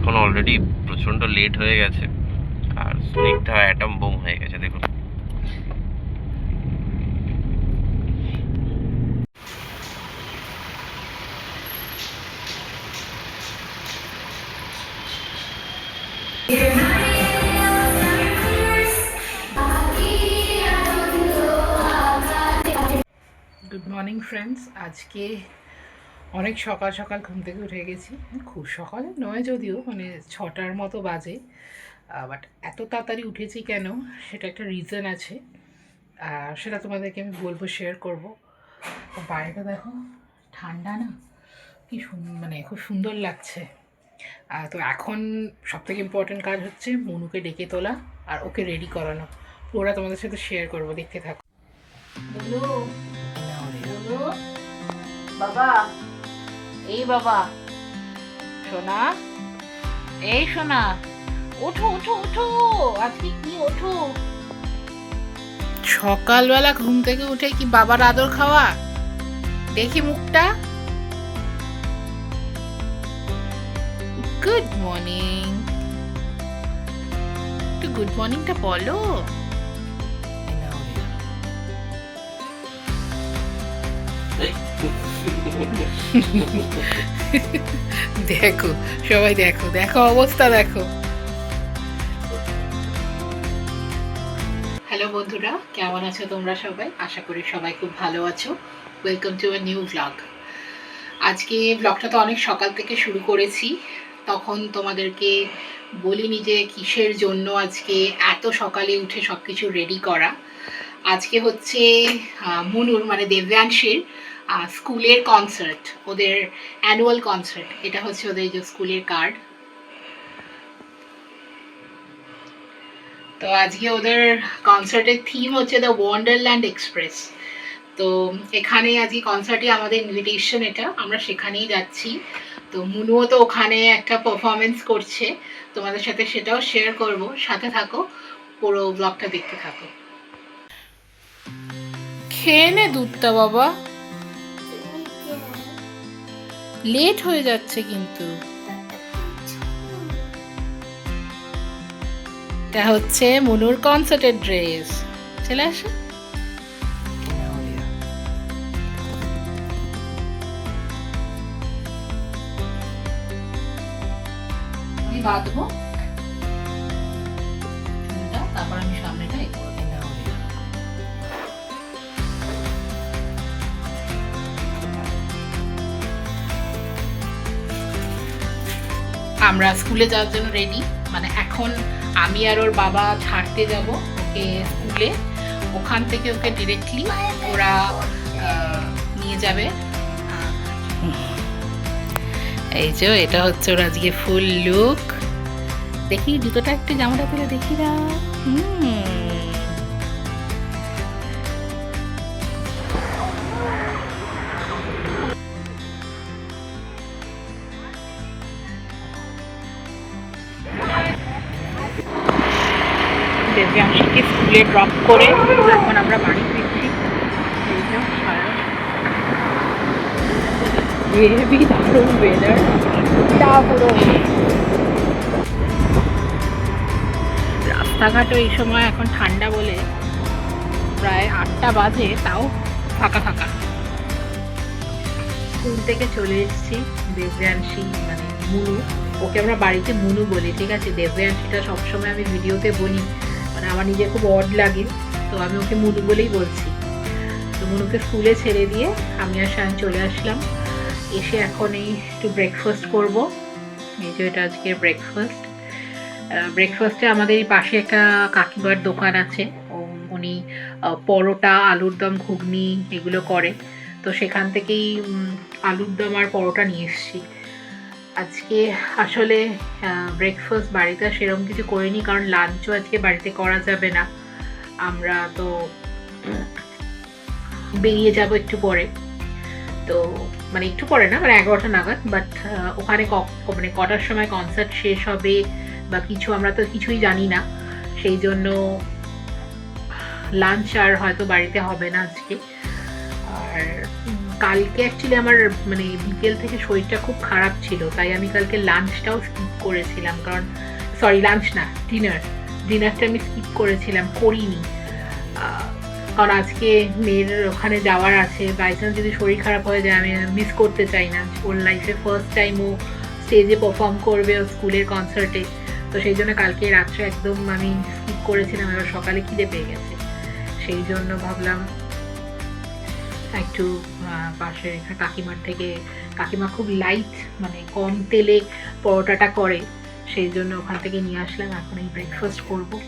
এখন অলরেডি প্রচণ্ড লেট হয়ে গেছে, আর স্নিগ্ধা অ্যাটম বোম হয়ে গেছে দেখুন। Good morning friends. আজকে অনেক সকাল সকাল ঘুম থেকে উঠে গেছি। খুব সকালে নয় যদিও, মানে 6টার মতো বাজে, বাট এত তাড়াতাড়ি উঠেছি কেন সেটা একটা রিজন আছে, সেটা তোমাদেরকে আমি বলবো, শেয়ার করবো। বাইরেটা দেখো, ঠান্ডা না, কি মানে খুব সুন্দর লাগছে। তো এখন সবথেকে ইম্পর্টেন্ট কাজ হচ্ছে মনুকে ডেকে তোলা আর ওকে রেডি করানো। পুরোটা তোমাদের সাথে শেয়ার করবো, দেখতে থাকো। বাবা, এই বাবা, সোনা, এই সোনা, ওঠো ওঠো ওঠো, আজকে কি ওঠো। সকালবেলা ঘুম থেকে উঠে কি বাবার আদর খাওয়া, দেখি মুখটা। গুড মর্নিং, একটু গুড মর্নিংটা বলো। দেখো সবাই, দেখো দেখো অবস্থা দেখো। হ্যালো বন্ধুরা, কেমন আছো তোমরা সবাই? আশা করি সবাই খুব ভালো আছো। Welcome to a new blog. আজকে ব্লগটা তো অনেক সকাল থেকে শুরু করেছি, তখন তোমাদেরকে বলিনি যে কিসের জন্য আজকে এত সকালে উঠে সব কিছু রেডি করা। আজকে হচ্ছে মুনুর মানে দেব্যাংশীর স্কুলের কনসার্ট, ওদের অ্যানুয়াল কনসার্ট। এটা হচ্ছে ওদের যে স্কুলের কার্ড। তো আজকে ওদের কনসার্টের থিম হচ্ছে দ্য ওয়ান্ডারল্যান্ড এক্সপ্রেস। তো এখানে আজকে কনসার্টে আমাদের ইনভিটেশন, এটা আমরা সেখানেই যাচ্ছি। তো মুনুও তো ওখানে একটা পারফরমেন্স করছে, তোমাদের সাথে সেটাও শেয়ার করব। সাথে থাকো, পুরো ব্লগটা দেখতে থাকো। খেয়ে নে দুধটা বাবা, লেট হয়ে যাচ্ছে কিন্তু। এটা হচ্ছে মুনুর কনসার্টের ড্রেস। চলে আসো। আমি বাঁধবো চুলটা, তারপর আমি সামনেটা এই করে দিই। আমরা স্কুলে যাওয়ার জন্য রেডি, মানে এখন আমি আর ওর বাবা ছাড়তে যাব ওকে স্কুলে। ওখান থেকে ওকে ডিরেক্টলি ওরা নিয়ে যাবে। এই যে এটা হচ্ছে ওর আজকে ফুল লুক। দেখি জুতোটা একটু, জামাটা তুলে দেখি না। দেব্যাংশীকে স্কুলে ড্রপ করে এখন আমরা বাড়ি ফিরছি। হেভি দারুণ ওয়েদার, পুরো রাস্তাঘাটও এই সময় এখন ঠান্ডা বলে প্রায় 8টা বাজে, তাও ফাঁকা ফাঁকা। স্কুল থেকে চলে এসেছি। দেব্যাংশী মানে মুনু, ওকে আমরা বাড়িতে মুনু বলি, ঠিক আছে? দেব্যাংশীটা সবসময় আমি ভিডিওতে বলি, মানে আমার নিজে খুব অড লাগে, তো আমি ওকে মুনু বলেই বলছি। তো মুনুকে স্কুলে ছেড়ে দিয়ে আমি আর শান চলে আসলাম। এসে এখন এই একটু ব্রেকফাস্ট করব। এই যে এটা আজকের ব্রেকফাস্ট। ব্রেকফাস্টে আমাদের এই পাশে একটা কাকিমার দোকান আছে, উনি পরোটা, আলুর দম, ঘুগনি এগুলো করে। তো সেখান থেকেই আলুর দম আর পরোটা নিয়ে এসেছি। আজকে আসলে ব্রেকফাস্ট বাড়িতে সেরকম কিছু করিনি, কারণ লাঞ্চও আজকে বাড়িতে করা যাবে না। আমরা তো বেরিয়ে যাব একটু পরে, তো মানে একটু পরে না, মানে 11টা নাগাদ। বাট ওখানে মানে কটার সময় কনসার্ট শেষ হবে বা কিছু আমরা তো কিছুই জানি না, সেই জন্য লাঞ্চ আর হয়তো বাড়িতে হবে না আজকে। আর কালকে অ্যাকচুয়ালি আমার মানে বিকেল থেকে শরীরটা খুব খারাপ ছিল, তাই আমি কালকে লাঞ্চটাও স্কিপ করেছিলাম, কারণ সরি লাঞ্চ না, ডিনারটা আমি স্কিপ করিনি, কারণ আজকে মেয়ের ওখানে যাওয়ার আছে। বাই চান্স যদি শরীর খারাপ হয়ে যায় আমি মিস করতে চাই না, ওর লাইফে ফার্স্ট টাইম ও স্টেজে পারফর্ম করবে ও স্কুলের কনসার্টে, তো সেই জন্য কালকে রাত্রে একদম আমি স্কিপ করেছিলাম। এবার সকালে খিদে পেয়ে গেছে, সেই জন্য ভাবলাম একটু পাশের এখানে কাকিমার থেকে, কাকিমা খুব লাইট মানে কম তেলে পরোটাটা করে, সেই জন্য ওখান থেকে নিয়ে আসলাম। এখন এই ব্রেকফাস্ট করবো।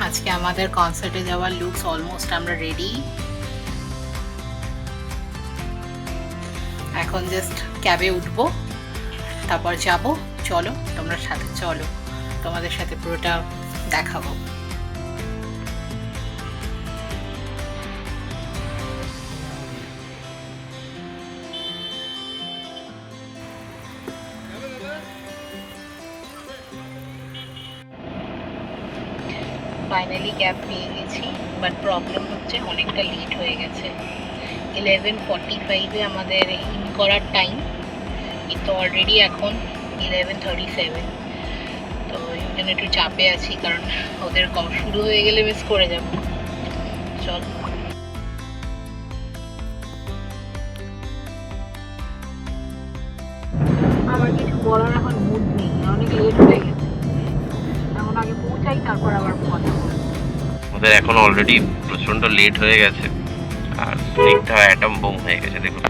আজকে আমাদের কনসার্টে যাওয়ার লুকস অলমোস্ট আমরা রেডি। এখন জাস্ট ক্যাবে উঠবো, তারপর যাব। চলো তোমরা সাথে চলো, তোমাদের সাথে পুরোটা দেখাবো। ফাইনালি ক্যাব পেয়ে গেছি, বাট প্রবলেম হচ্ছে অনেকটা লেট হয়ে গেছে। 11:45-এ আমাদের ইন করার টাইম, কিন্তু অলরেডি এখন 11:37, তো এই জন্য একটু চাপে আছি, কারণ ওদের শুরু হয়ে গেলে মিস করে যাব। চল আমার কিছু বলার এখন মুড নেই, অনেক লেট হয়ে গেছে। এখন আগে পৌঁছাই, তারপর আবার কথা বলবো। ওদের এখন অলরেডি প্রচন্ড লেট হয়ে গেছে, আর স্নিগ্ধা অ্যাটম বোম হয়ে গেছে দেখুন।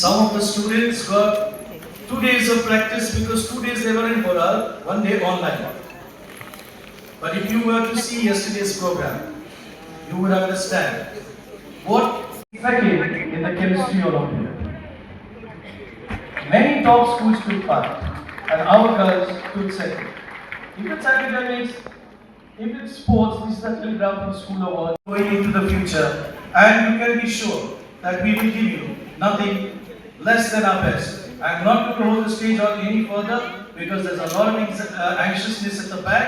Some of the students got 2 days of practice because 2 days they were in Boral, 1 day online. But if you were to see yesterday's program, you would understand what effective in the chemistry Olympiad. Many top schools took part, and our girls took second. If it's academics, if it's sports, this is the ground for school award going into the future, and you can be sure that we will give you nothing less than our best. I'm not going to hold the stage on any further because there's a lot of anxiousness at the back.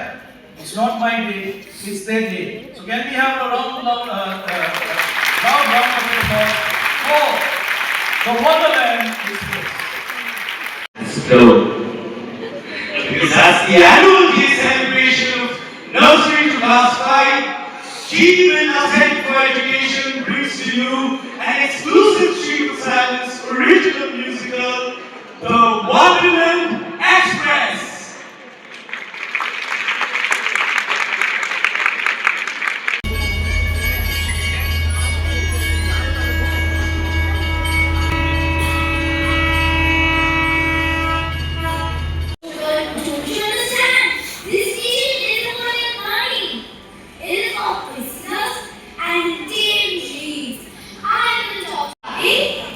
It's not my day, it's their day. So can we have a round of applause for the Wonderland Express? Let's go. Because that's the annual day celebration of nursery to class 5. Team and Ascent for Education brings to you an exclusive Street of Silence original musical, The Wonderland Express.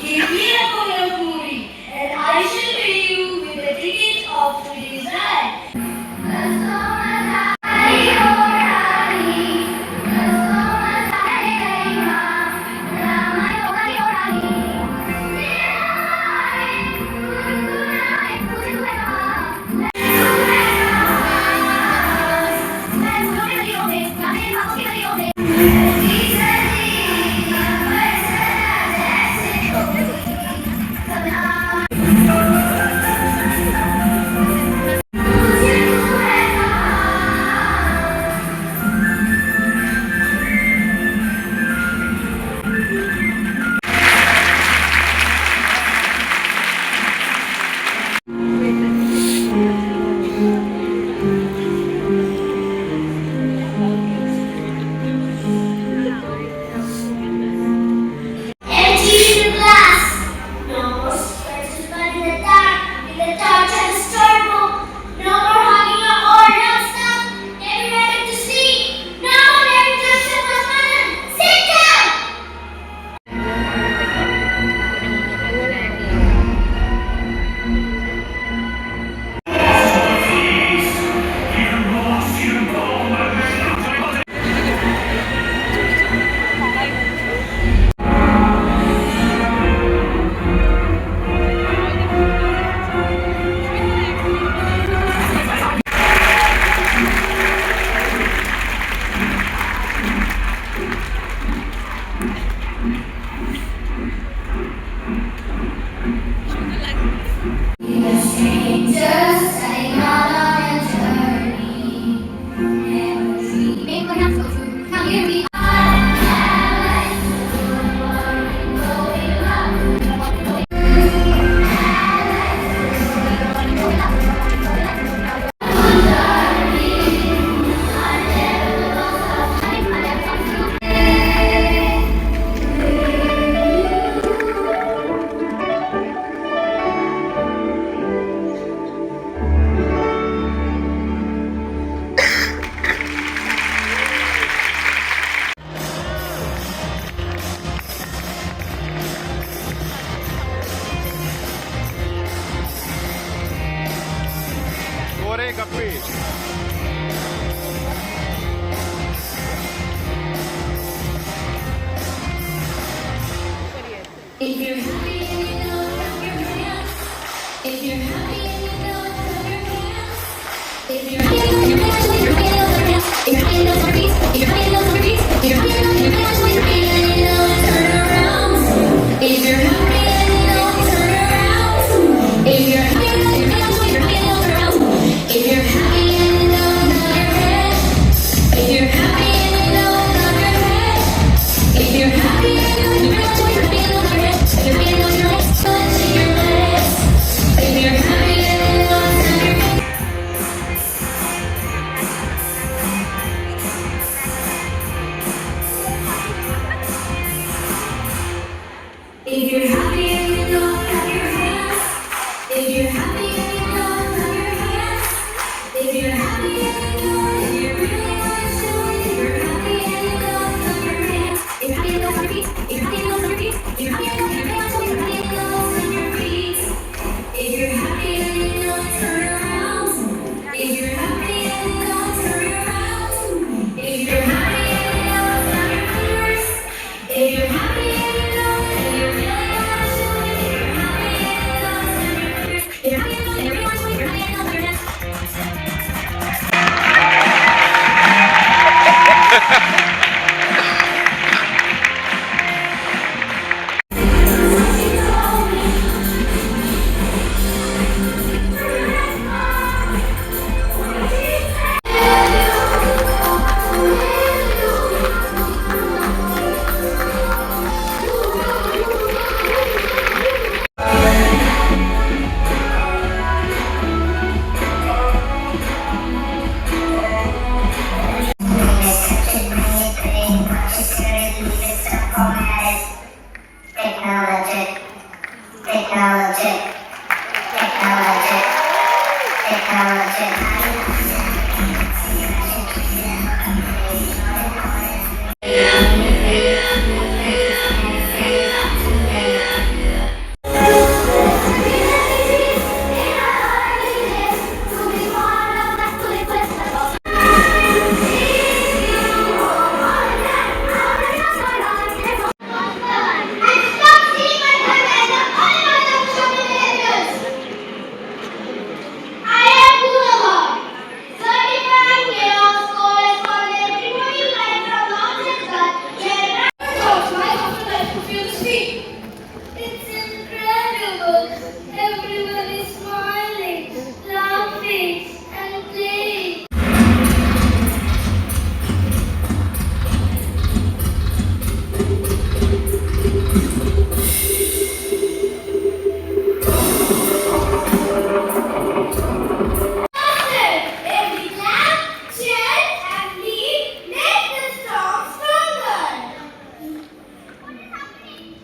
Give me a bowl of puri, and I shall pay you with a take a page. If you're happy and you know, clap your hands. If you're happy and you know, clap your hands. If you're happy and you know, clap your hands. If you're happy and you know, clap your hands. If you're happy and you know, clap your hands. If you're happy and you know, clap your hands. Turn around. If you're happy and you know, turn around. If you're happy and you know, turn around. If you're happy and you know, clap your hands. If you're happy and you know, clap your hands. If you're happy and you know, clap your hands. If you're happy and you know, clap your hands. If you're happy and you know, clap your hands. If you're happy and you know, if you really want to show it. If you're happy and you know, clap your hands. If you're happy and you know, clap your feet. If you're happy and you know, clap your feet. If you're happy and you know, if you really want to show it. If you're happy and you know, clap your feet. If you're happy and you know, turn around. If you're happy and you know, turn around. If you're happy and you know, clap your fingers. If you're happy and you know, and you really want to show it. If you're happy and you know, clap your fingers. If you're happy and you know, and you really want to show it. If you're happy and you know, clap your hands. Technologic, technologic, technologic, technologic. It's incredible. Everyone is smiling, laughing, and playing. If we clap, cheer, and lead, make the storm stronger. What is happening?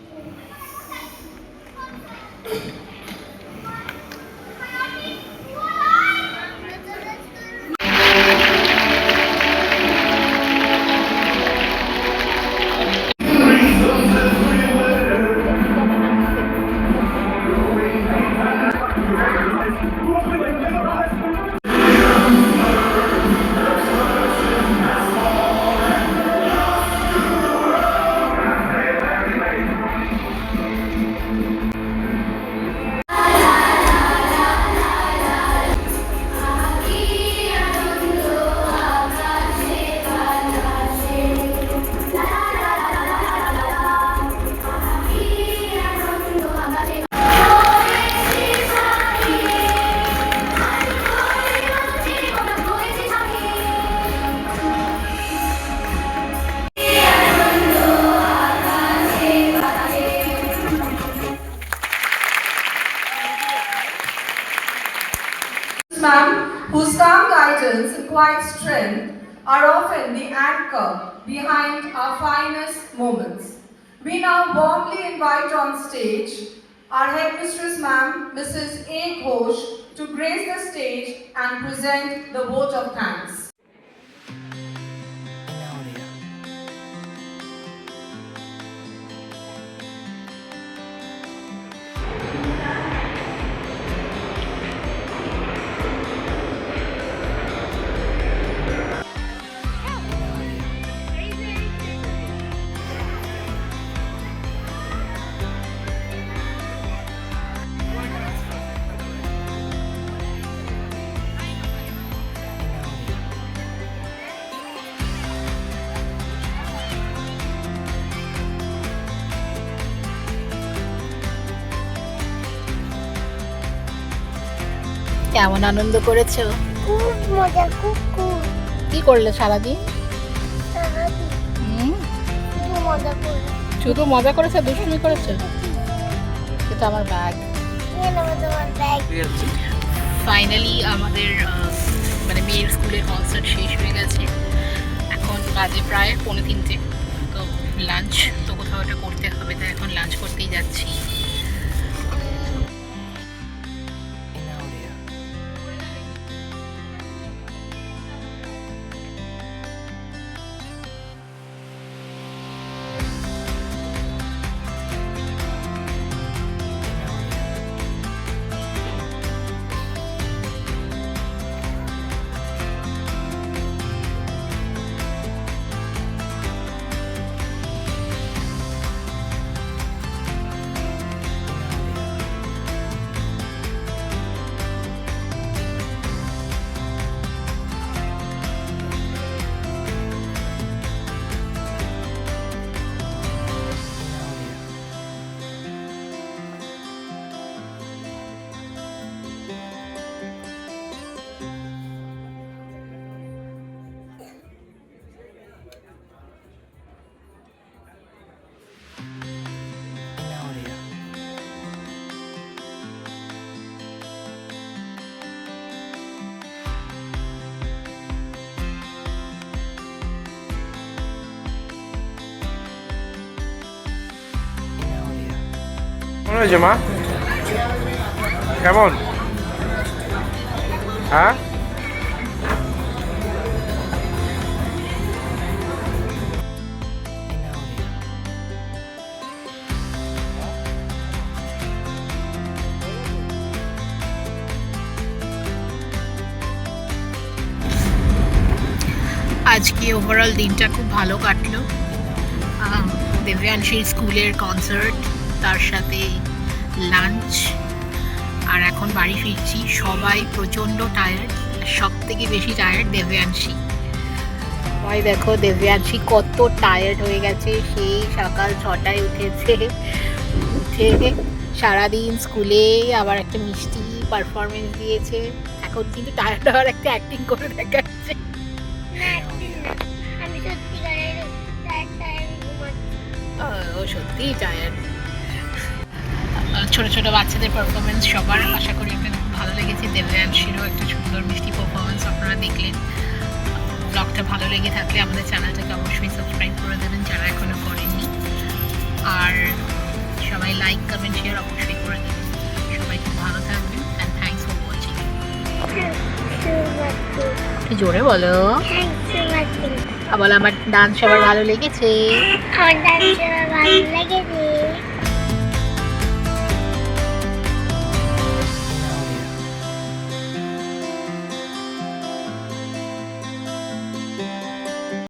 Ma'am, whose calm guidance and quiet strength are often the anchor behind our finest moments. We now warmly invite on stage our headmistress, ma'am, Mrs. A. Ghosh, to grace the stage and present the vote of thanks. কেমন আনন্দ করেছো? খুব মজা, খুব খুব কি করলে সারাদিন? খুব মজা করে। শুধু মজা করেছে, দুষ্টুমি করেছে? এটা আমার ব্যাগ। নিয়ে নেবো তোমার ব্যাগ। ফাইনালি আমাদের মানে মেয়ের স্কুলের কনসার্ট শেষ হয়ে গেছে। এখন বাজে প্রায় 2:45। তো লাঞ্চ তো কোথাও একটা করতে হবে, তাই এখন লাঞ্চ করতেই যাচ্ছি। কেমন হয়েছে মা? কেমন? হ্যাঁ, আজকে ওভারঅল দিনটা খুব ভালো কাটলো। দেব্যাংশীর স্কুলের কনসার্ট, তার সাথে লাঞ্চ, আর এখন বাড়ি ফিরছি। সবাই প্রচণ্ড টায়ার্ড, সব থেকে বেশি টায়ার্ড দেব্যাংশী। সবাই দেখো দেব্যাংশী কত টায়ার্ড হয়ে গেছে। সেই সকাল 6টায় উঠেছে, উঠে সারাদিন স্কুলে আবার একটা মিষ্টি পারফরমেন্স দিয়েছে। এখন কিন্তু টায়ার্ড হওয়ার একটা অ্যাক্টিং করে দেখাচ্ছে। আমি সত্যিকারের ও সত্যিই টায়ার্ড। ছোট ছোট বাচ্চাদের পারফরমেন্স সবার আশা করি আপনাদের খুব ভালো লেগেছে। দেব্যাংশীরও একটা সুন্দর মিষ্টি পারফরমেন্স আপনারা দেখলেন। ব্লগটা ভালো লেগে থাকলে আমাদের চ্যানেলটাকে অবশ্যই সাবস্ক্রাইব করে দেবেন যারা এখনো করেননি, আর সবাই লাইক কমেন্ট শেয়ার অবশ্যই করে দেবেন। সবাই খুব ভালো থাকবেন অ্যান্ড থ্যাংকস ফর ওয়াচিং। জোরে বলো। Thanks for watching. বলো আমার ডান্স সবার ভালো লেগেছে। আমার ডান্স ভালো লেগেছে।